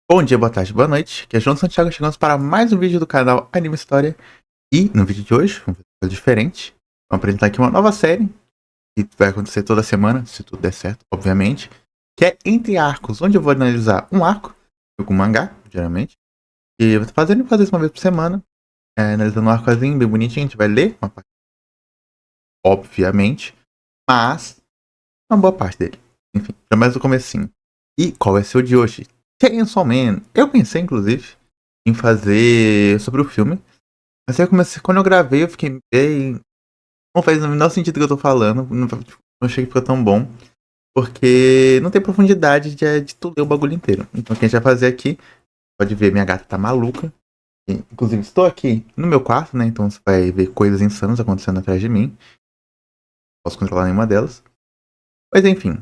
Bom dia, boa tarde, boa noite. Aqui é João Santiago, chegamos para mais um vídeo do canal Anime História. E no vídeo de hoje, uma coisa diferente, vamos apresentar aqui uma nova série que vai acontecer toda semana, se tudo der certo, obviamente, que é Entre Arcos, onde eu vou analisar um arco, com mangá, geralmente, e eu vou fazer isso uma vez por semana, analisando um arcozinho bem bonitinho. A gente vai ler uma parte, obviamente, mas uma boa parte dele. Enfim, pelo menos no comecinho. E qual vai ser o de hoje? Chainsaw Man. Eu pensei, inclusive, em fazer sobre o filme. Mas aí quando eu gravei, eu fiquei bem. Não faz o menor sentido que eu tô falando. Não achei que ficou tão bom. Porque não tem profundidade de tu ler o bagulho inteiro. Então o que a gente vai fazer aqui, pode ver, minha gata tá maluca. Inclusive, estou aqui no meu quarto, né? Então você vai ver coisas insanas acontecendo atrás de mim. Não posso controlar nenhuma delas. Mas enfim,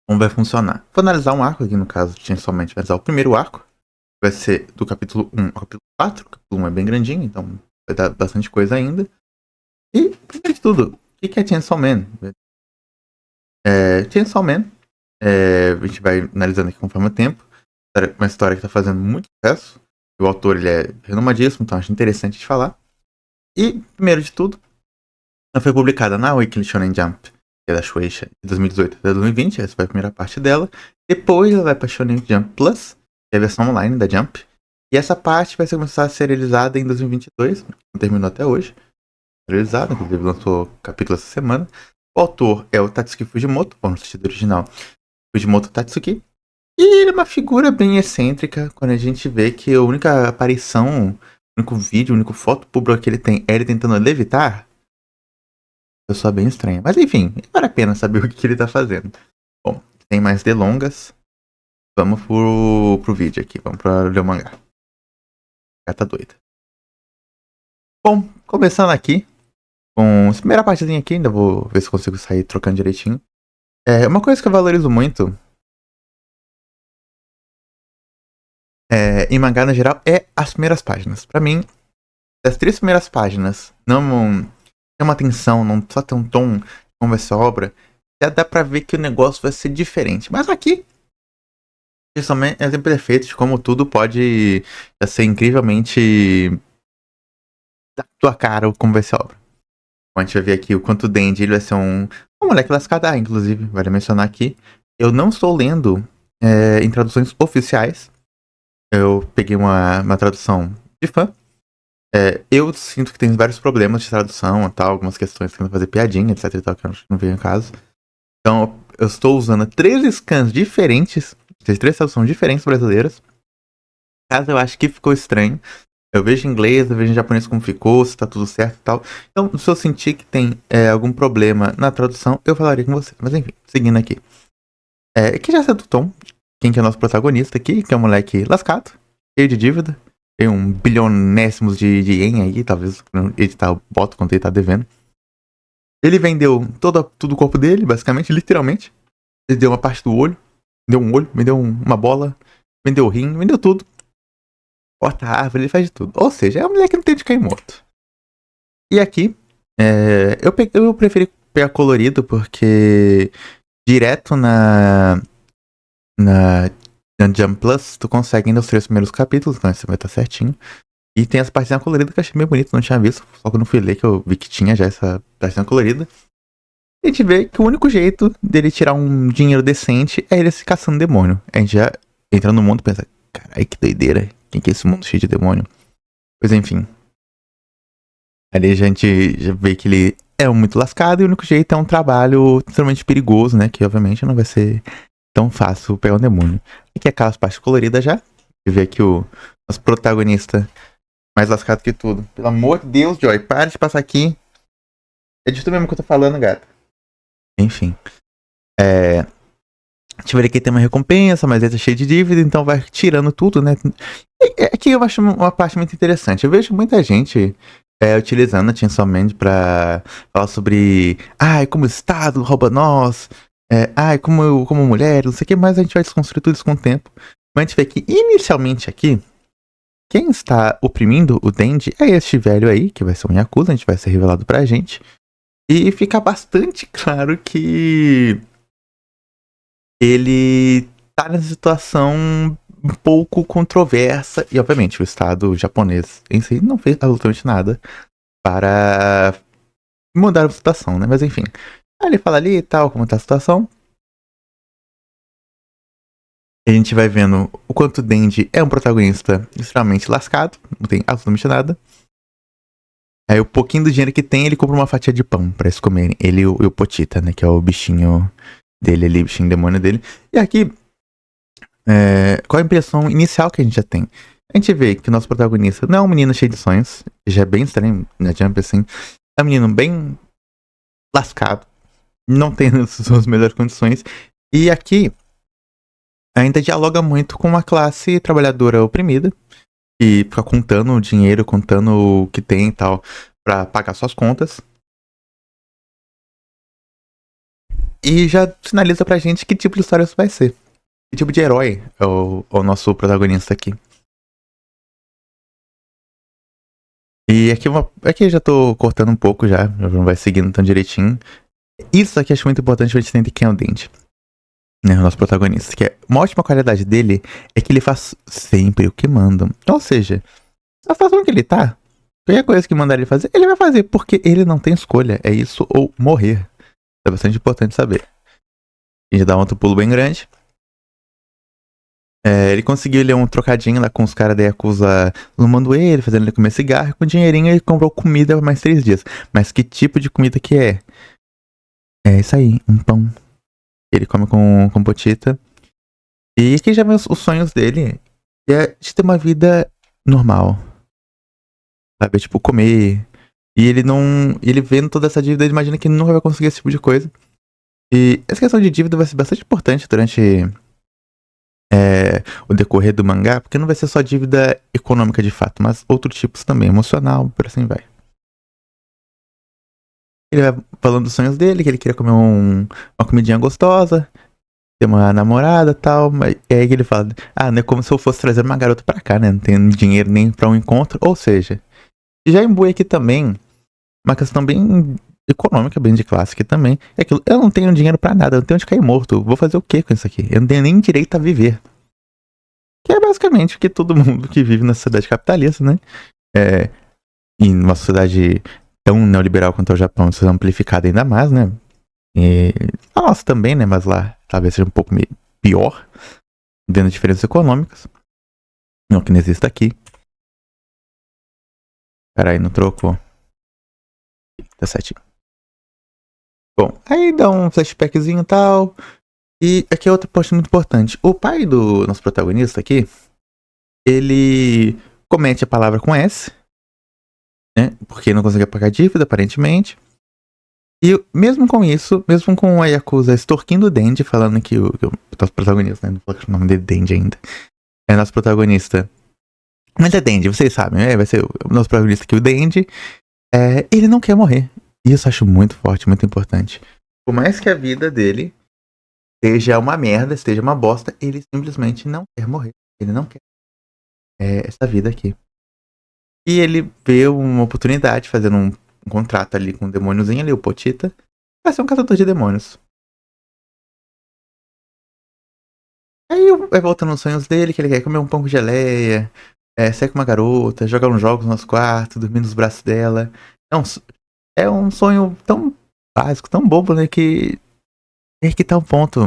como vai funcionar? Vou analisar um arco aqui, no caso, tinha somente analisar o primeiro arco. Vai ser do capítulo 1 ao capítulo 4. O capítulo 1 é bem grandinho, então vai dar bastante coisa ainda. E, primeiro de tudo, o que é Chainsaw Man? Chainsaw Man, a gente vai analisando aqui conforme o tempo. Uma história que está fazendo muito sucesso. O autor ele é renomadíssimo, então acho interessante de falar. E, primeiro de tudo, ela foi publicada na Weekly Shonen Jump, que é da Shueisha, de 2018 até 2020. Essa foi a primeira parte dela. Depois ela vai para Shonen Jump Plus, que é a versão online da Jump. E essa parte vai começar a ser realizada em 2022, não terminou até hoje. Realizada, inclusive lançou capítulo essa semana. O autor é o Tatsuki Fujimoto, bom, no sentido original, Fujimoto Tatsuki. E ele é uma figura bem excêntrica, quando a gente vê que a única aparição, o único vídeo, a única foto pública que ele tem é ele tentando levitar. Pessoa bem estranha. Mas enfim, vale a pena saber o que ele tá fazendo. Bom, sem mais delongas, vamos pro vídeo aqui, vamos pra ler o mangá. Gata doida. Bom, começando aqui, com a primeira partezinha aqui, ainda vou ver se consigo sair trocando direitinho. Uma coisa que eu valorizo muito em mangá no geral é as primeiras páginas. Pra mim, as 3 primeiras páginas não tem uma tensão, não só tem um tom como essa obra, já dá pra ver que o negócio vai ser diferente. Mas aqui, principalmente, é exemplo perfeito de como tudo pode ser incrivelmente da tua cara como vai ser a obra. A gente vai ver aqui o quanto o Denji ele vai ser um moleque lascado. Inclusive, vale mencionar aqui, eu não estou lendo em traduções oficiais. Eu peguei uma tradução de fã. Eu sinto que tem vários problemas de tradução e tal, algumas questões que fazer piadinha, etc e tal, que eu acho que não vem ao caso. Então, eu estou usando 3 scans diferentes, 3 traduções diferentes brasileiras. Caso eu acho que ficou estranho, eu vejo em inglês, eu vejo em japonês como ficou, se tá tudo certo e tal. Então, se eu sentir que tem algum problema na tradução, eu falaria com você. Mas enfim, seguindo aqui. Aqui já saiu do Tom, quem que é o nosso protagonista aqui, que é um moleque lascado, cheio de dívida. Tem 1 bilionésimos de ien aí, talvez ele bota quanto ele tá devendo. Ele vendeu tudo o corpo dele, basicamente, literalmente. Ele deu uma parte do olho, vendeu um olho, vendeu uma bola, vendeu o rim, vendeu tudo. Corta a árvore, ele faz de tudo. Ou seja, é um moleque que não tem de cair morto. E aqui, eu preferi pegar colorido porque direto na Jump Plus, tu consegue ainda os 3 primeiros capítulos, então você vai estar certinho. E tem as partezinhas coloridas que eu achei meio bonito, não tinha visto. Só quando fui ler que eu vi que tinha já essa partezinha colorida. E a gente vê que o único jeito dele tirar um dinheiro decente é ele se caçando demônio. A gente já entra no mundo e pensa, carai, que doideira. Quem que é esse mundo cheio de demônio? Pois enfim. Ali a gente já vê que ele é muito lascado e o único jeito é um trabalho extremamente perigoso, né? Que obviamente não vai ser tão fácil pegar um demônio. Aqui é aquelas partes coloridas já. Você vê aqui o nosso protagonista mais lascado que tudo. Pelo amor de Deus, Joy, para de passar aqui. É disso mesmo que eu tô falando, gata. Enfim. A gente vê que tem uma recompensa, mas ele tá cheio de dívida, então vai tirando tudo, né? Aqui eu acho uma parte muito interessante. Eu vejo muita gente utilizando a Chainsaw Man pra falar sobre como o Estado rouba nós, como mulher, não sei o que, mas a gente vai desconstruir tudo isso com o tempo. Mas a gente vê que inicialmente aqui, quem está oprimindo o Denji é este velho aí, que vai ser um Yakuza, a gente vai ser revelado pra gente. E fica bastante claro que ele tá nessa situação um pouco controversa. E, obviamente, o Estado japonês em si não fez absolutamente nada para mudar a situação, né? Mas, enfim. Aí ele fala ali e tal, como tá a situação. A gente vai vendo o quanto o Denji é um protagonista extremamente lascado. Não tem absolutamente nada. Aí o pouquinho do dinheiro que tem, ele compra uma fatia de pão pra eles comerem. Ele e o Potita, né? Que é o bichinho dele ali, o bichinho demônio dele. E aqui, qual a impressão inicial que a gente já tem? A gente vê que o nosso protagonista não é um menino cheio de sonhos. Já é bem estranho, na Jump, assim. É um menino bem lascado. Não tem as suas melhores condições. E aqui, ainda dialoga muito com uma classe trabalhadora oprimida. E fica contando o dinheiro, contando o que tem e tal, pra pagar suas contas. E já sinaliza pra gente que tipo de história isso vai ser. Que tipo de herói é o nosso protagonista aqui. E aqui eu já tô cortando um pouco já não vai seguindo tão direitinho. Isso aqui eu acho muito importante pra gente entender quem é o Dente. Né, o nosso protagonista. Que é uma ótima qualidade dele é que ele faz sempre o que mandam. Ou seja, a situação que ele tá, qualquer coisa que mandar ele fazer, ele vai fazer, porque ele não tem escolha. É isso ou morrer. É bastante importante saber. A gente dá um outro pulo bem grande. Ele conseguiu ler um trocadinho lá com os caras da Yakuza zoando ele, fazendo ele comer cigarro. Com dinheirinho ele comprou comida por mais 3 dias. Mas que tipo de comida que é? É isso aí, um pão. Ele come com potita. E aqui já vê os sonhos dele. É de ter uma vida normal. Sabe? Tipo, comer. E ele não. Ele vendo toda essa dívida, ele imagina que nunca vai conseguir esse tipo de coisa. E essa questão de dívida vai ser bastante importante durante o decorrer do mangá, porque não vai ser só dívida econômica de fato, mas outros tipos também, emocional, por assim vai. Ele vai falando dos sonhos dele, que ele queria comer uma comidinha gostosa, ter uma namorada e tal, mas é aí que ele fala, não é como se eu fosse trazer uma garota pra cá, né, não tenho dinheiro nem pra um encontro, ou seja, já imbui aqui também uma questão bem econômica, bem de classe aqui também, é aquilo, eu não tenho dinheiro pra nada, eu não tenho onde cair morto, vou fazer o que com isso aqui? Eu não tenho nem direito a viver. Que é basicamente o que todo mundo que vive na sociedade capitalista, né? E numa sociedade tão neoliberal quanto é o Japão, isso é amplificado ainda mais, né? E a nossa também, né? Mas lá talvez seja um pouco pior, vendo diferenças econômicas. Não que não exista aqui. Peraí, não trocou. Tá certinho. Bom, aí dá um flashbackzinho e tal. E aqui é outra parte muito importante. O pai do nosso protagonista aqui, ele comete a palavra com S, né? Porque não conseguia pagar dívida, aparentemente. E mesmo com isso, mesmo com a Yakuza extorquindo o Denji, falando que o nosso protagonista, né? Não falei o nome dele Denji ainda. É nosso protagonista. Mas é Denji, vocês sabem, vai ser o nosso protagonista aqui, o Denji. Ele não quer morrer. E isso eu acho muito forte, muito importante. Por mais que a vida dele seja uma merda, esteja uma bosta, ele simplesmente não quer morrer. Ele não quer essa vida aqui. E ele vê uma oportunidade, fazendo um contrato ali com o demôniozinho ali, o Potita, pra ser um caçador de demônios. Aí vai voltando nos sonhos dele, que ele quer comer um pão com geleia, sair com uma garota, jogar uns jogos no nosso quarto, dormir nos braços dela. É um sonho tão básico, tão bobo, né, que é que tá um ponto.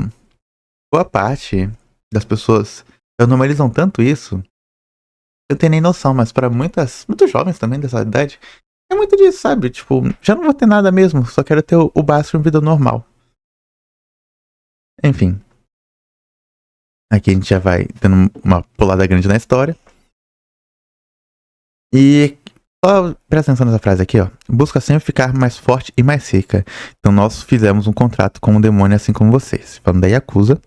Boa parte das pessoas normalizam tanto isso, eu tenho nem noção, mas pra muitos jovens também dessa idade, é muito disso, sabe? Tipo, já não vou ter nada mesmo, só quero ter o básico de uma vida normal. Enfim. Aqui a gente já vai tendo uma pulada grande na história. E só presta atenção nessa frase aqui, ó. Busca sempre ficar mais forte e mais rica. Então nós fizemos um contrato com o demônio assim como vocês. Falando da Yakuza.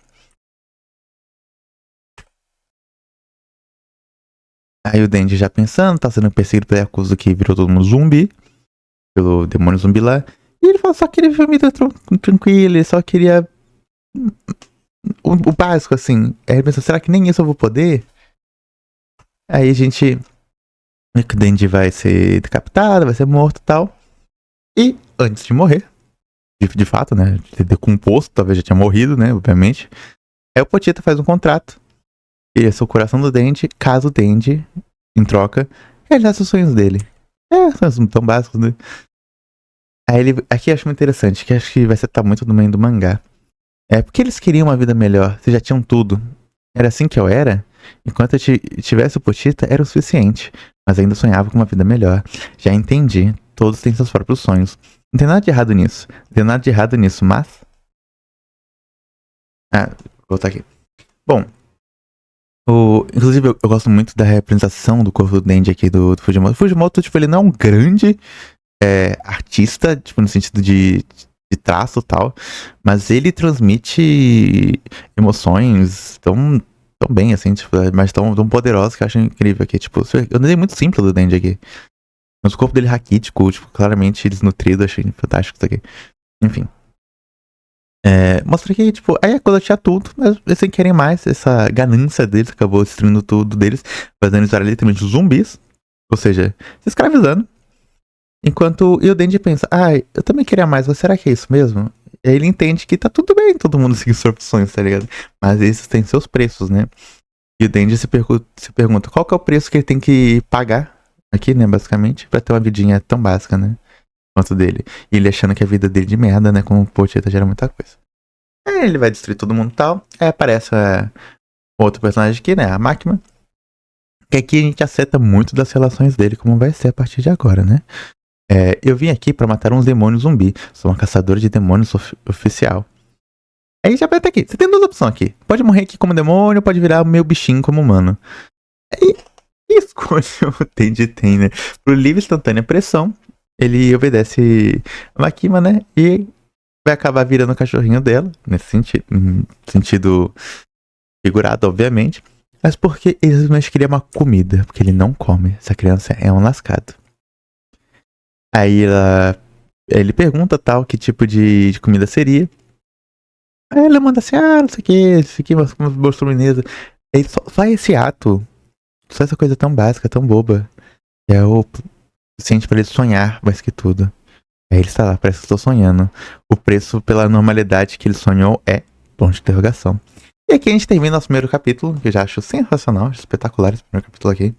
Aí o Denji já pensando, tá sendo perseguido pela Yakuza que virou todo mundo zumbi. Pelo demônio zumbi lá. E ele falou, só queria viver uma vida tranquila, ele só queria o básico, assim. Aí ele pensou, será que nem isso eu vou poder? Aí a gente vê que o Denji vai ser decapitado, vai ser morto e tal. E antes de morrer, de fato, né? De ter decomposto, talvez já tinha morrido, né? Obviamente. Aí o Potita faz um contrato Ele é o coração do Denji, caso o Denji, em troca, realizasse os sonhos dele. São tão básicos, né? Aí ele. Aqui eu acho muito interessante, que acho que vai estar muito no meio do mangá. É porque eles queriam uma vida melhor, vocês já tinham tudo. Era assim que eu era? Enquanto eu tivesse o Pochita, era o suficiente. Mas ainda sonhava com uma vida melhor. Já entendi. Todos têm seus próprios sonhos. Não tem nada de errado nisso. Não tem nada de errado nisso, mas. Vou voltar aqui. Bom. Inclusive, eu gosto muito da representação do corpo do Denji aqui do Fujimoto. O Fujimoto, tipo, ele não é um grande artista, tipo, no sentido de traço e tal. Mas ele transmite emoções tão bem, assim, tipo, mas tão poderosas que eu acho incrível aqui. Tipo, eu dei muito simples do Denji aqui. Mas o corpo dele raquítico, tipo, claramente desnutrido, achei fantástico isso aqui. Enfim. Mostra que, tipo, aí a coisa tinha tudo, mas eles sem querem mais. Essa ganância deles acabou destruindo tudo deles, fazendo eles virar literalmente zumbis. Ou seja, se escravizando. Enquanto o Denji pensa, eu também queria mais, mas será que é isso mesmo? E aí ele entende que tá tudo bem todo mundo seguir suas opções, tá ligado? Mas esses têm seus preços, né? E o Denji se pergunta qual que é o preço que ele tem que pagar aqui, né, basicamente, pra ter uma vidinha tão básica, né? Quanto dele. E ele achando que a vida dele de merda, né, como o Pochita gera muita coisa. Aí ele vai destruir todo mundo e tal. Aí aparece outro personagem aqui, né, a Máquina. Que aqui a gente acerta muito das relações dele, como vai ser a partir de agora, né? Eu vim aqui pra matar uns demônios zumbi. Sou uma caçadora de demônios oficial. Aí já vai até aqui. Você tem duas opções aqui. Pode morrer aqui como demônio, pode virar meu bichinho como humano. Aí, que escolha o Denji tem, né? Pro livre instantânea pressão, ele obedece a Makima, né? E vai acabar virando o cachorrinho dela. Nesse sentido figurado, obviamente. Mas porque ele simplesmente queria uma comida. Porque ele não come. Essa criança é um lascado. Aí ele pergunta tal que tipo de comida seria. Aí ela manda assim, não sei o que, isso aqui, uma bolsa mineira. Aí só esse ato, só essa coisa tão básica, tão boba, é o suficiente pra ele sonhar mais que tudo. Aí ele está lá, parece que estou sonhando. O preço pela normalidade que ele sonhou é ponto de interrogação. E aqui a gente termina nosso primeiro capítulo, que eu já acho sensacional, espetacular esse primeiro capítulo aqui.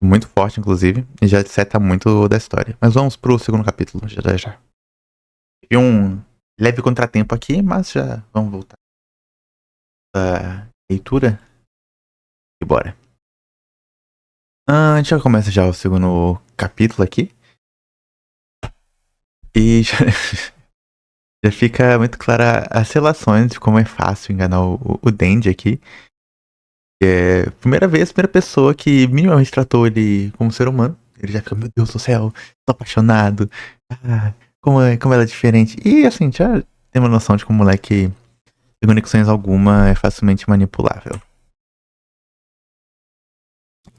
Muito forte, inclusive, e já seta muito da história. Mas vamos pro segundo capítulo, já. Tive um leve contratempo aqui, mas já vamos voltar à leitura e bora. A gente já começa já o segundo capítulo aqui. E já fica muito clara as relações de como é fácil enganar o Denji aqui. Primeira pessoa que minimamente tratou ele como ser humano. Ele já fica, meu Deus do céu, tô apaixonado. Como ela é diferente. E assim, já tem uma noção de como o moleque, sem conexões alguma, é facilmente manipulável.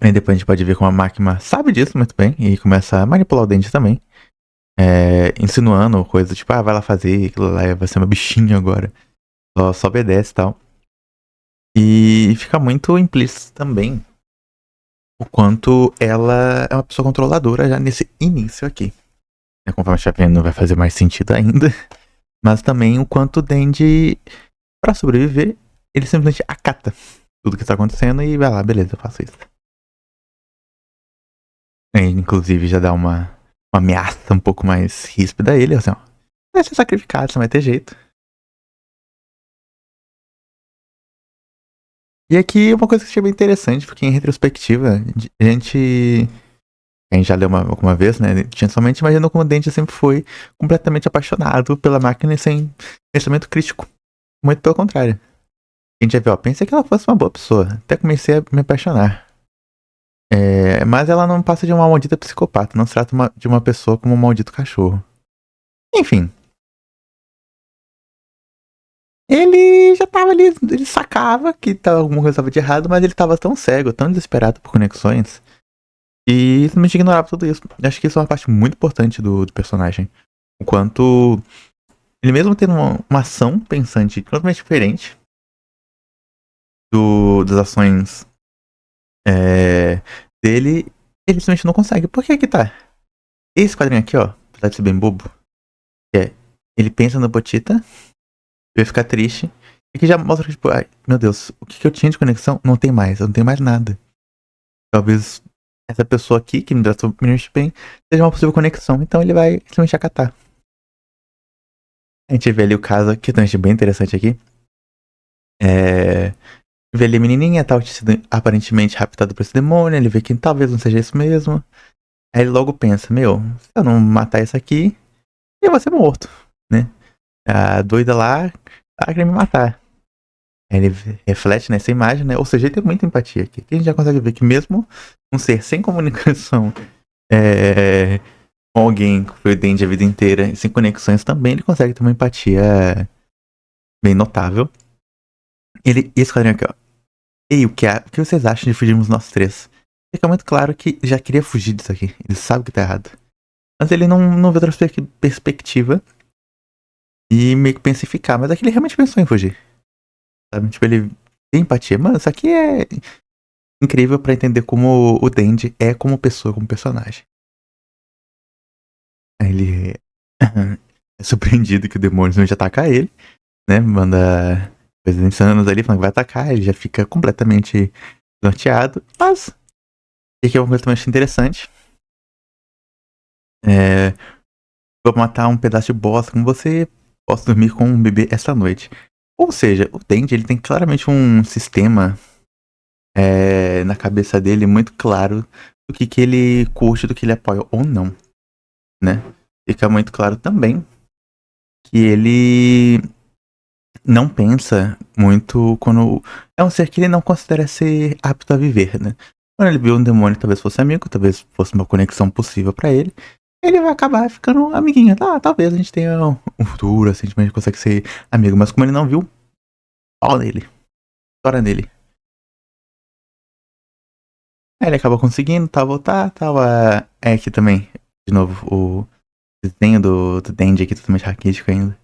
Aí depois a gente pode ver como a máquina sabe disso muito bem e começa a manipular o Denji também. Insinuando coisas tipo, vai lá fazer, aquilo lá vai ser uma bichinho agora. Só obedece e tal. E fica muito implícito também o quanto ela é uma pessoa controladora já nesse início aqui. Conforme a gente vai vendo, vai fazer mais sentido ainda. Mas também o quanto o Denji, pra sobreviver, ele simplesmente acata tudo que tá acontecendo e vai lá, beleza, eu faço isso. Ele, inclusive, já dá uma ameaça um pouco mais ríspida a ele, assim, ó. Vai ser sacrificado, você não vai ter jeito. E aqui uma coisa que eu achei bem interessante, porque em retrospectiva, a gente já leu alguma vez, né? A gente somente imaginou como o Denji sempre foi completamente apaixonado pela máquina e sem pensamento crítico. Muito pelo contrário. A gente já viu, pensei que ela fosse uma boa pessoa. Até comecei a me apaixonar. Mas ela não passa de uma maldita psicopata. Não se trata de uma pessoa como um maldito cachorro. Enfim. Ele já tava ali, ele sacava que alguma coisa estava de errado, mas ele tava tão cego, tão desesperado por conexões, e simplesmente ignorava tudo isso. Acho que isso é uma parte muito importante do personagem. O quanto ele mesmo tendo uma ação pensante totalmente diferente das ações dele, ele simplesmente não consegue. Por que que tá? Esse quadrinho aqui, ó, apesar de ser bem bobo, ele pensa no Pochita, vai ficar triste, Aqui já mostra que, tipo, ai, meu Deus, o que eu tinha de conexão não tem mais, eu não tenho mais nada. Talvez essa pessoa aqui, que me tratou minimamente bem, seja uma possível conexão. Então ele vai simplesmente acatar. A gente vê ali o caso, que eu achei bem interessante aqui. Vê ali a menininha, tal, tinha sido aparentemente raptada por esse demônio. Ele vê que talvez não seja isso mesmo. Aí ele logo pensa, meu, se eu não matar isso aqui, eu vou ser morto, né? A doida lá tá querendo me matar. Aí ele reflete nessa imagem, né? Ou seja, ele tem muita empatia aqui. Aqui a gente já consegue ver que mesmo um ser sem comunicação é, com alguém que foi o Denji a vida inteira e sem conexões também, ele consegue ter uma empatia bem notável. Esse quadrinho aqui, ó. E o que vocês acham de fugirmos nós três? Fica muito claro que já queria fugir disso aqui. Ele sabe que tá errado. Mas ele não vê outra perspectiva e meio que pensa em ficar. Mas aqui ele realmente pensou em fugir. Sabe? Tipo, ele tem empatia. Mano, isso aqui é incrível pra entender como o Denji é como pessoa, como personagem. Aí ele é surpreendido que o demônio simplesmente ataca ele, né? Manda coisas insanas ali, falando que vai atacar. Ele já fica completamente norteado. Mas, o que é uma coisa também interessante. Vou matar um pedaço de bosta com você, posso dormir com um bebê essa noite. Ou seja, o Denji, ele tem claramente um sistema na cabeça dele muito claro do que ele curte, do que ele apoia ou não, né? Fica muito claro também que ele não pensa muito quando é um ser que ele não considera ser apto a viver, né? Quando ele viu um demônio, talvez fosse amigo, talvez fosse uma conexão possível pra ele, ele vai acabar ficando amiguinho. Ah, talvez a gente tenha um futuro, assim, a gente consegue ser amigo, mas como ele não viu, pau nele, história nele. Aí ele acaba conseguindo, tal, voltar, tal. Aqui também, de novo, o desenho do Denji aqui totalmente raquítico ainda.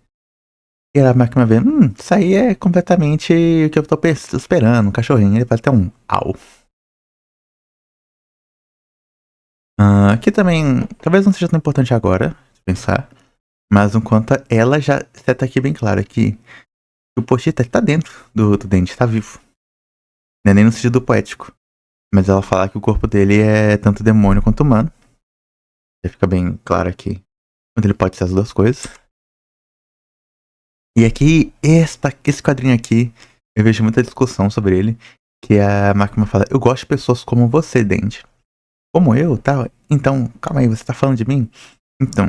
E a máquina vê, isso aí é completamente o que eu tô esperando, um cachorrinho. Ele faz até um au. Aqui também, talvez não seja tão importante agora, se pensar. Mas enquanto ela já seta aqui bem claro que o Pochita tá dentro do Denji, tá vivo. Não é nem no sentido poético. Mas ela fala que o corpo dele é tanto demônio quanto humano. Já fica bem claro aqui. Quando ele pode ser as duas coisas. E aqui, esse quadrinho aqui, eu vejo muita discussão sobre ele. Que a Makima fala, eu gosto de pessoas como você, Denji. Como eu, tá? Então, calma aí, você tá falando de mim? Então,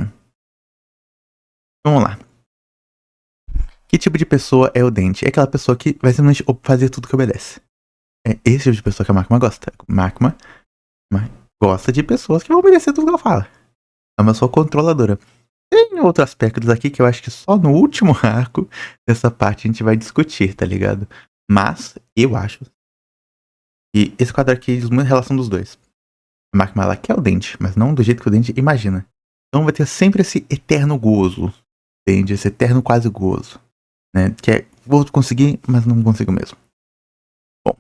vamos lá. Que tipo de pessoa é o Denji? É aquela pessoa que vai simplesmente fazer tudo que obedece. É esse tipo de pessoa que a Makima gosta. Makima gosta de pessoas que vão obedecer tudo que ela fala. É uma pessoa controladora. Tem outros aspectos aqui que eu acho que só no último arco dessa parte a gente vai discutir, tá ligado? Mas eu acho que esse quadro aqui diz muito a relação dos dois. A Makima ela quer o Denji, mas não do jeito que o Denji imagina. Então vai ter sempre esse eterno gozo. Entende? Esse eterno quase gozo. Né? Que é, vou conseguir, mas não consigo mesmo. Bom,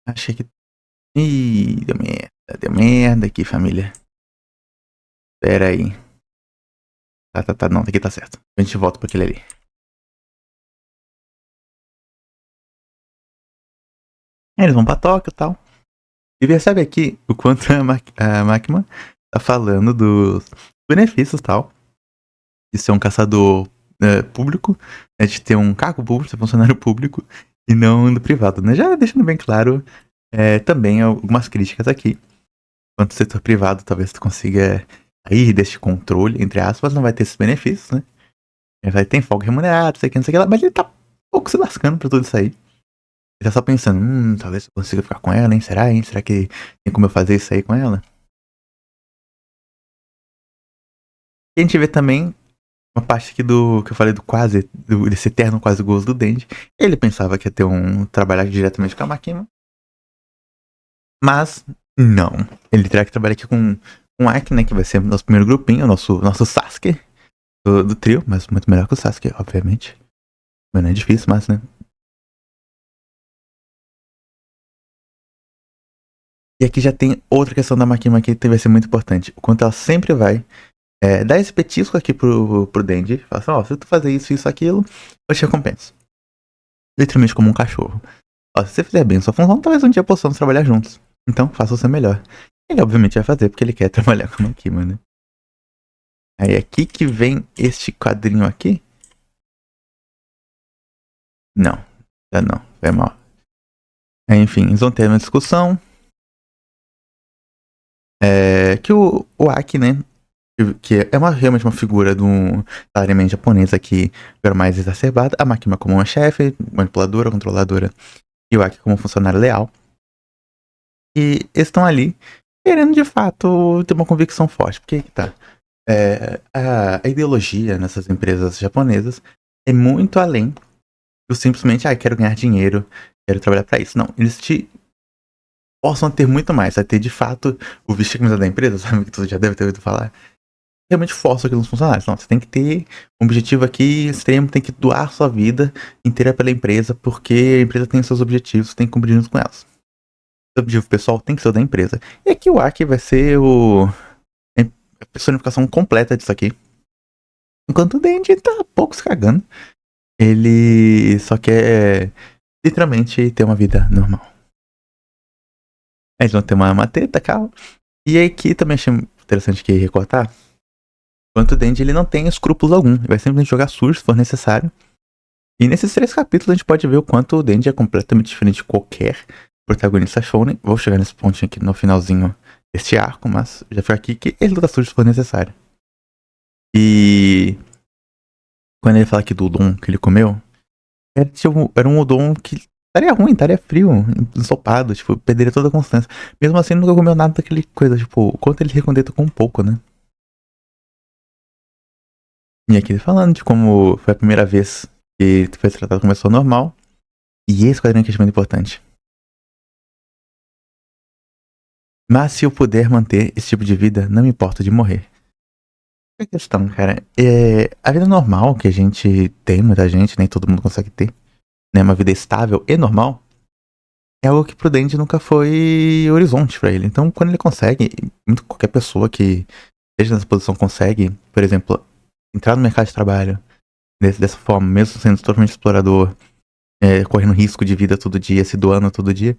achei que. Ih, deu merda aqui, família. Pera aí. Tá, não, aqui tá certo. A gente volta pra aquele ali. Aí eles vão pra Tóquio e tal. E percebe aqui o quanto a Makima tá falando dos benefícios e tal. De ser um caçador público, né, de ter um cargo público, ser funcionário público, e não no privado, né? Já deixando bem claro também algumas críticas aqui. Quanto setor privado, talvez tu consiga sair deste controle, entre aspas, não vai ter esses benefícios, né? Vai ter folga remunerada, sei que, não sei o que lá, mas ele tá um pouco se lascando pra tudo isso aí. Ele tá só pensando, talvez eu consiga ficar com ela, hein? Será, hein? Será que tem como eu fazer isso aí com ela? E a gente vê também uma parte aqui do que eu falei do quase, desse eterno quase gozo do Denji. Ele pensava que ia ter um trabalhar diretamente com a Makima. Mas não. Ele terá que trabalhar aqui com o Aki, né? Que vai ser o nosso primeiro grupinho, nosso Sasuke do trio, mas muito melhor que o Sasuke, obviamente. Mas não é difícil, mas né. E aqui já tem outra questão da Makima que vai ser muito importante. O quanto ela sempre vai Dá esse petisco aqui pro Denji. Fala assim, ó, se tu fazer isso, aquilo, eu te recompenso. Literalmente como um cachorro. Ó, se você fizer bem sua função, talvez um dia possamos trabalhar juntos. Então, faça o seu melhor. Ele obviamente vai fazer, porque ele quer trabalhar com a Makima, né? Aí aqui que vem este quadrinho aqui. Não, já não, foi mal. Aí, enfim, eles vão ter uma discussão. Que o Aki, né? Que é realmente uma figura da anime japonesa que era mais exacerbada. A Makima como uma chefe, manipuladora, controladora. E o Aki como um funcionário leal. E eles estão ali querendo de fato ter uma convicção forte. Porque tá. A ideologia nessas empresas japonesas é muito além do simplesmente, quero ganhar dinheiro, quero trabalhar pra isso. Não, eles te possam ter muito mais, a ter de fato o vestir a camisa da empresa, sabe, que tu já deve ter ouvido falar. Realmente força aquilo nos funcionários. Não, você tem que ter um objetivo aqui extremo, tem que doar sua vida inteira pela empresa, porque a empresa tem os seus objetivos, tem que cumprir junto com elas. O objetivo pessoal tem que ser o da empresa. E aqui o Aki vai ser a personificação completa disso aqui. Enquanto o Denji tá pouco se cagando. Ele só quer literalmente ter uma vida normal. Eles vão ter uma treta, calma. E aqui também achei interessante que recortar. Enquanto o Denji ele não tem escrúpulos algum. Ele vai simplesmente jogar sujo se for necessário. E nesses 3 capítulos a gente pode ver o quanto o Denji é completamente diferente de qualquer protagonista shonen. Vou chegar nesse pontinho aqui no finalzinho deste arco, mas já foi aqui que ele luta sujo se for necessário. E quando ele fala aqui do udon que ele comeu, era um udon que estaria ruim, estaria frio, ensopado, tipo, perderia toda a constância. Mesmo assim, nunca comeu nada daquele coisa, tipo, o quanto ele recontenta com um pouco, né? E aqui ele falando de como foi a primeira vez que foi tratado como pessoa normal. E esse quadrinho aqui é muito importante. Mas se eu puder manter esse tipo de vida, não me importo de morrer. A questão, cara, a vida normal que a gente tem, muita gente, nem todo mundo consegue ter, né? Uma vida estável e normal, é algo que pro Denji nunca foi horizonte pra ele. Então, quando ele consegue, qualquer pessoa que esteja nessa posição consegue, por exemplo, entrar no mercado de trabalho dessa forma, mesmo sendo totalmente explorador, correndo risco de vida todo dia, se doando todo dia,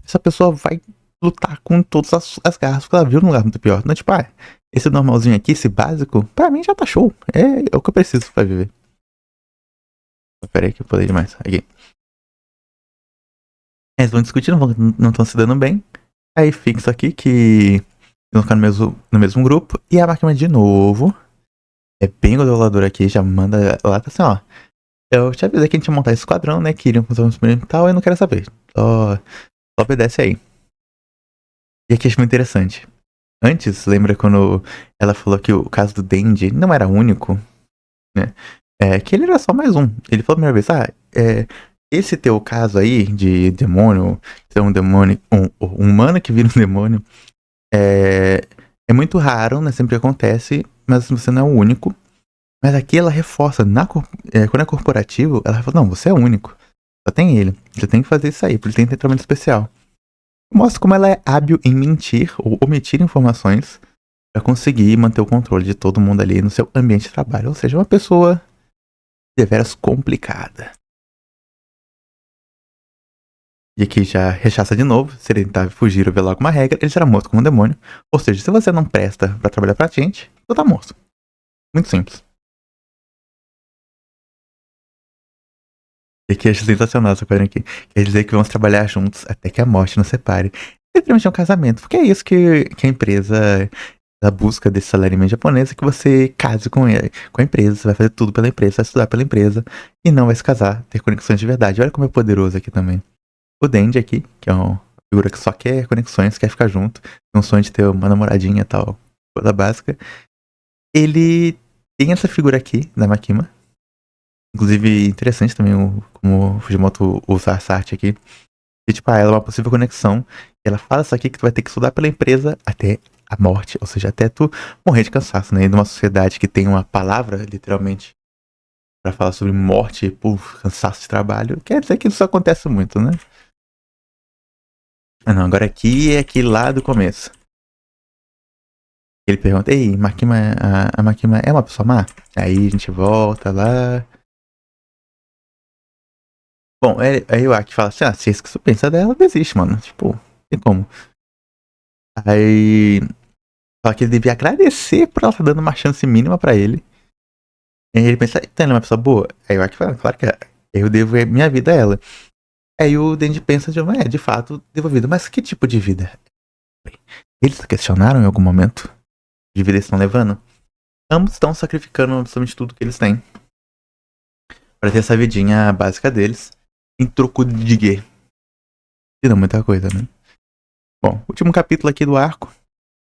essa pessoa vai lutar com todas as garras, porque ela viu num lugar muito pior. Não, tipo, esse normalzinho aqui, esse básico, pra mim já tá show. É o que eu preciso pra viver. Pera aí que eu pulei demais. Aqui. Eles vão discutindo, não estão se dando bem. Aí fica isso aqui que eles vão ficar no mesmo grupo. E a máquina de novo. É bem controlador aqui, já manda lá, tá assim, ó. Eu te avisei que a gente ia montar esse esquadrão, né? Que iriam fazer um experimento e tal, eu não quero saber. Só obedece aí. E aqui eu acho muito interessante. Antes, lembra quando ela falou que o caso do Denji não era único, né? Que ele era só mais um. Ele falou a primeira vez, esse teu caso aí de demônio, ser um demônio, um humano que vira um demônio, é muito raro, né? Sempre acontece, mas você não é o único. Mas aqui ela reforça, quando é corporativo, ela fala, não, você é único. Só tem ele. Você tem que fazer isso aí, porque ele tem tratamento especial. Mostra como ela é hábil em mentir ou omitir informações para conseguir manter o controle de todo mundo ali no seu ambiente de trabalho. Ou seja, uma pessoa deveras complicada. E aqui já rechaça de novo. Se ele tentar fugir ou violar alguma regra, ele será morto como um demônio. Ou seja, se você não presta para trabalhar pra gente, você tá morto. Muito simples. E aqui é sensacional essa coisa aqui. Quer dizer que vamos trabalhar juntos até que a morte nos separe. Literalmente é um casamento. Porque é isso que a empresa, a busca desse salário japonês, é que você case com a empresa. Você vai fazer tudo pela empresa, vai estudar pela empresa. E não vai se casar, ter conexões de verdade. Olha como é poderoso aqui também. O Denji aqui, que é uma figura que só quer conexões, quer ficar junto. Tem um sonho de ter uma namoradinha e tal. Coisa básica. Ele tem essa figura aqui, da Makima. Inclusive, interessante também como o Fujimoto usa essa arte aqui. E, tipo, ela é uma possível conexão. Ela fala isso aqui que tu vai ter que estudar pela empresa até a morte. Ou seja, até tu morrer de cansaço, né? E numa sociedade que tem uma palavra, literalmente, pra falar sobre morte por cansaço de trabalho, quer dizer que isso acontece muito, né? Ah, não, agora aqui é aquele lá do começo. Ele pergunta, ei, Makima, a Makima é uma pessoa má? Aí a gente volta lá. Bom, aí o Aki fala assim, se é isso que você pensa dela, desiste, mano. Tipo, tem como. Aí fala que ele devia agradecer por ela estar dando uma chance mínima pra ele. E ele pensa, então ela é uma pessoa boa? Aí o Aki fala, claro que é. Eu devo minha vida a ela. Aí o Denji pensa, de fato, devo vida. Mas que tipo de vida? Eles questionaram em algum momento de vida eles estão levando? Ambos estão sacrificando absolutamente tudo que eles têm pra ter essa vidinha básica deles em troco de guerra. E não muita coisa, né? Bom, último capítulo aqui do arco.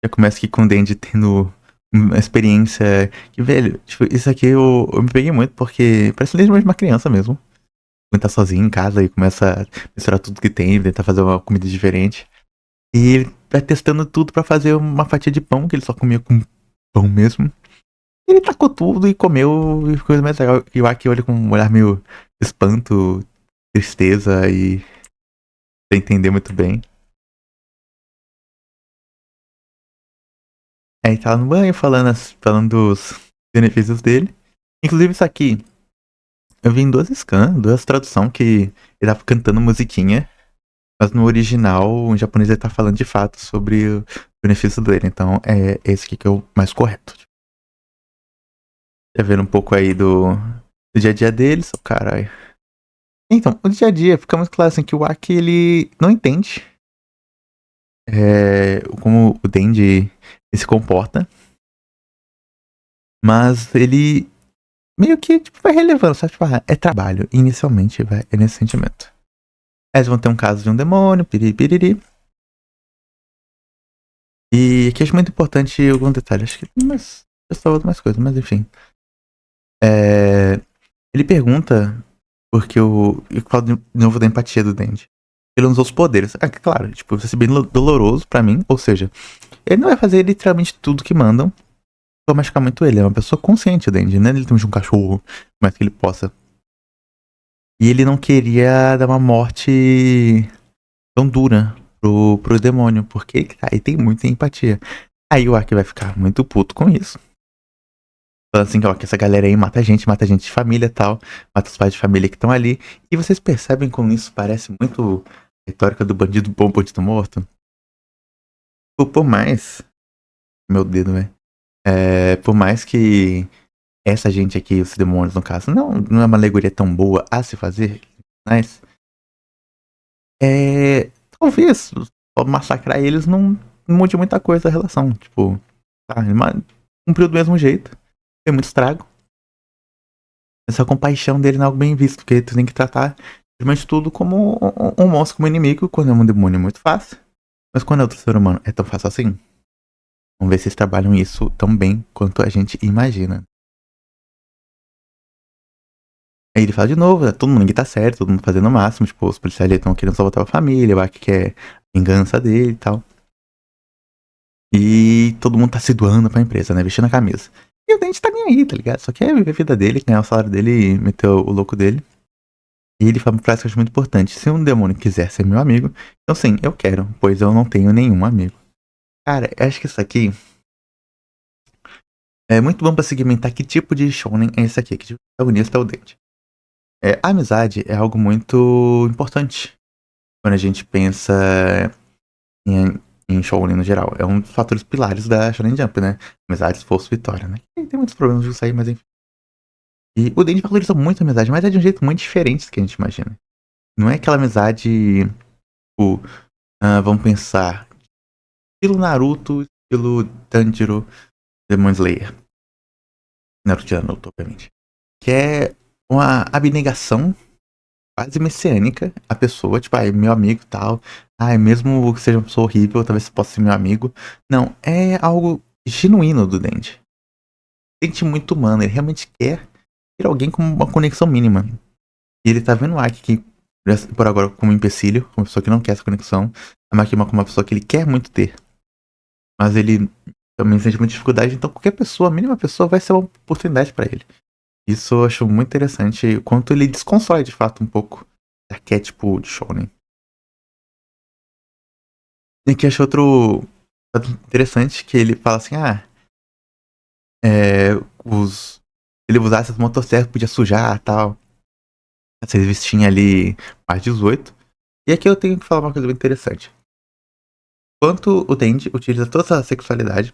Já começa aqui com o Denji tendo uma experiência que, velho, tipo, isso aqui eu me peguei muito porque parece desde uma criança mesmo. Quando tá sozinho em casa e começa a misturar tudo que tem, tentar fazer uma comida diferente. E ele vai testando tudo pra fazer uma fatia de pão, que ele só comia com pão mesmo. E ele tacou tudo e comeu e coisa mais legal. E o Aki olha com um olhar meio de espanto, tristeza e sem entender muito bem. Aí tá lá no banho falando dos benefícios dele. Inclusive isso aqui, eu vi em duas traduções que ele tava cantando musiquinha. Mas no original, o japonês ele tá falando de fato sobre o benefício dele. Então é esse aqui que é o mais correto. Já vendo um pouco aí do dia a dia deles. Oh, caralho. Então, o dia a dia fica muito claro assim que o Aki ele não entende como o Denji se comporta. Mas ele meio que tipo, vai relevando, sabe? Tipo, é trabalho. Inicialmente é nesse sentimento. Aí eles vão ter um caso de um demônio, piriri. E aqui acho muito importante algum detalhe. Acho que mas eu só mais coisas, mas enfim. Ele pergunta porque eu falo de novo da empatia do Denji. Ele usa os poderes. Ah, claro, tipo, vai ser bem doloroso pra mim. Ou seja, ele não vai fazer literalmente tudo que mandam. Vai machucar muito ele. É uma pessoa consciente, o Denji, né? Ele tem um cachorro, mais que ele possa. E ele não queria dar uma morte tão dura pro demônio, porque ele tem muita empatia. Aí o Aki vai ficar muito puto com isso. Falando assim, ó, que essa galera aí mata gente de família e tal, mata os pais de família que estão ali. E vocês percebem como isso parece muito retórica do bandido bom, bandido morto? Por mais. Meu dedo, velho. Por mais que essa gente aqui, os demônios no caso, não é uma alegoria tão boa a se fazer, mas. Talvez só massacrar eles não mude muita coisa a relação. Tipo, ele cumpriu do mesmo jeito. Tem muito estrago. Essa compaixão dele não é algo bem visto, porque tu tem que tratar simplesmente tudo como um monstro, como inimigo, quando é um demônio é muito fácil. Mas quando é outro ser humano, é tão fácil assim? Vamos ver se eles trabalham isso tão bem quanto a gente imagina. Aí ele fala de novo, todo mundo, ninguém tá certo, todo mundo fazendo o máximo, tipo, os policiais estão querendo só voltar pra família, o Aki quer vingança dele e tal. E todo mundo tá se doando pra empresa, né, vestindo a camisa. E o Dente tá nem aí, tá ligado? Só quer viver a vida dele, ganhar o salário dele e meter o louco dele. E ele fala uma frase que eu acho muito importante. Se um demônio quiser ser meu amigo, então sim, eu quero, pois eu não tenho nenhum amigo. Cara, eu acho que isso aqui é muito bom pra segmentar que tipo de shonen é esse aqui, que tipo de protagonista é o Dente. A amizade é algo muito importante quando a gente pensa em, em shonen no geral. É um dos fatores pilares da Shonen Jump, né? Amizade, esforço, vitória, né? E tem muitos problemas disso aí, mas enfim. E o Dente valoriza muito a amizade, mas é de um jeito muito diferente do que a gente imagina. Não é aquela amizade, tipo, vamos pensar, estilo Naruto, estilo Tanjiro, Demon Slayer. Naruto de Naruto, obviamente. Que é uma abnegação quase messiânica. A pessoa, tipo, é meu amigo e tal. Mesmo que seja uma pessoa horrível, talvez possa ser meu amigo. Não, é algo genuíno do Dente. Dente muito humano, ele realmente quer ter alguém com uma conexão mínima. E ele tá vendo o Aki que, por agora, como empecilho, uma pessoa que não quer essa conexão. A Makima como uma pessoa que ele quer muito ter. Mas ele também sente muita dificuldade, então qualquer pessoa, a mínima pessoa, vai ser uma oportunidade pra ele. Isso eu acho muito interessante, o quanto ele desconstrói de fato um pouco o arquétipo de Shonen. E aqui acho Interessante que ele fala assim, é, os... ele usasse as motosserras, podia sujar e tal. Vocês vestinham ali mais 18. E aqui eu tenho que falar uma coisa bem interessante. Quanto o Dendi utiliza toda essa sexualidade,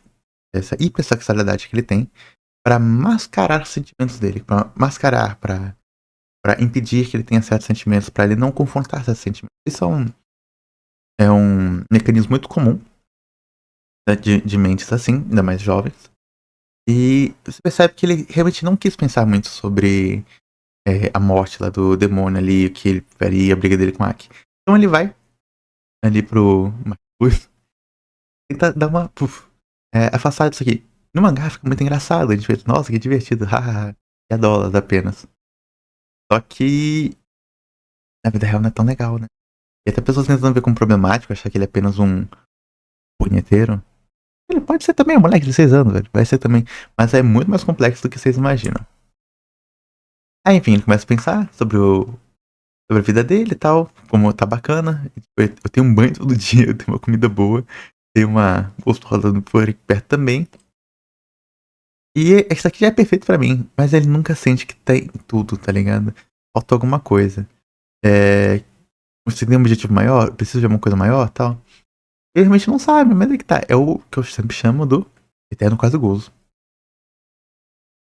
essa hipersexualidade que ele tem, pra mascarar os sentimentos dele, pra mascarar, pra impedir que ele tenha certos sentimentos, pra ele não confrontar certos sentimentos. Isso é um mecanismo muito comum, né, de mentes assim, ainda mais jovens. E você percebe que ele realmente não quis pensar muito sobre a morte lá do demônio ali, o que ele faria, a briga dele com a Aki. Então ele vai ali pro Marcus, tenta dar uma afastada disso aqui. No mangá fica muito engraçado, a gente pensa, nossa, que divertido, hahaha, e a dólares apenas. Só que na vida real não é tão legal, né? E até pessoas tentando ver como problemático, achar que ele é apenas um punheteiro. Ele pode ser também um moleque de 6 anos, velho. Vai ser também. Mas é muito mais complexo do que vocês imaginam. Aí, enfim, ele começa a pensar sobre a vida dele e tal, como tá bacana. Eu tenho um banho todo dia, eu tenho uma comida boa, tenho uma gostosa por aqui perto também. E isso aqui já é perfeito pra mim, mas ele nunca sente que tem tudo, tá ligado? Falta alguma coisa. Você tem um objetivo maior? Precisa de alguma coisa maior tal? Ele realmente não sabe, mas é que tá. É o que eu sempre chamo do eterno quase gozo.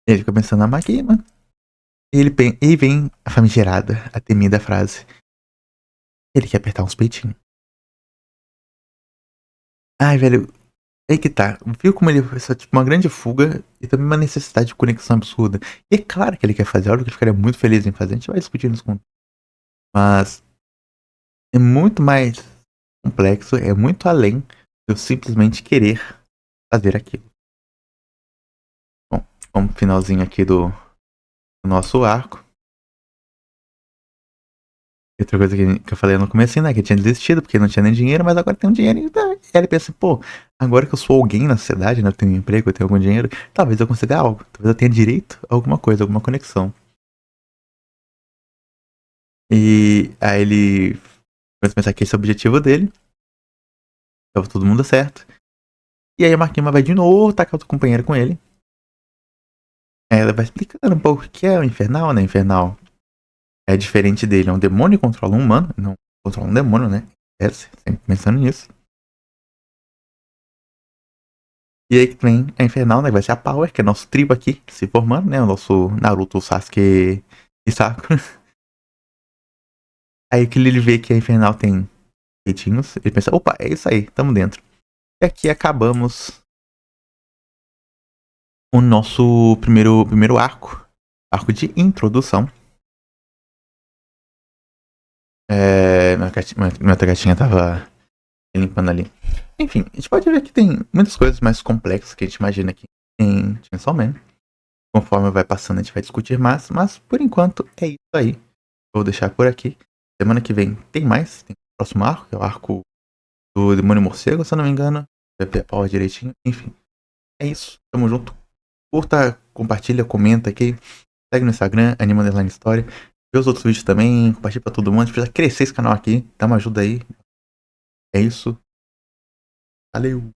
Ele fica pensando na máquina. E vem a famigerada, a temida frase. Ele quer apertar uns peitinhos. Ai, velho, aí que tá. Viu como ele foi só, tipo, uma grande fuga e também uma necessidade de conexão absurda. E é claro que ele quer fazer algo que ele ficaria muito feliz em fazer. A gente vai discutir isso com. Mas é muito mais complexo, é muito além de eu simplesmente querer fazer aquilo. Bom, vamos pro finalzinho aqui do nosso arco. Outra coisa que eu falei no começo, né? Que ele tinha desistido porque não tinha nem dinheiro, mas agora tem um dinheiro. E aí ele pensa, pô, agora que eu sou alguém na sociedade, né? Eu tenho um emprego, eu tenho algum dinheiro, talvez eu consiga algo. Talvez eu tenha direito a alguma coisa, alguma conexão. E aí ele começa a pensar que esse é o objetivo dele. Tava todo mundo certo. E aí a Marquinhos vai de novo tacar outro companheiro com ele. Aí ela vai explicando um pouco o que é o Infernal, né? Infernal é diferente dele, é um demônio que controla um humano, não controla um demônio, né? É, sempre pensando nisso. E aí que vem a Infernal, né? Vai ser a Power, que é nosso trio aqui, se formando, né? O nosso Naruto, Sasuke e Sakura. Aí que ele vê que a Infernal tem peitinhos, ele pensa, opa, é isso aí, tamo dentro. E aqui acabamos o nosso primeiro arco. Arco de introdução. Minha outra gatinha tava limpando ali. Enfim, a gente pode ver que tem muitas coisas mais complexas que a gente imagina aqui em Chainsaw Man. Conforme vai passando, a gente vai discutir mais, mas por enquanto é isso aí. Vou deixar por aqui. Semana que vem tem mais, tem o próximo arco, que é o arco do Demônio Morcego, se eu não me engano. Vai ver a power direitinho. Enfim, é isso. Tamo junto. Curta, compartilha, comenta aqui. Segue no Instagram, Anima Underline Story. Vê os outros vídeos também, compartilha pra todo mundo. A gente precisa crescer esse canal aqui. Dá uma ajuda aí. É isso. Valeu!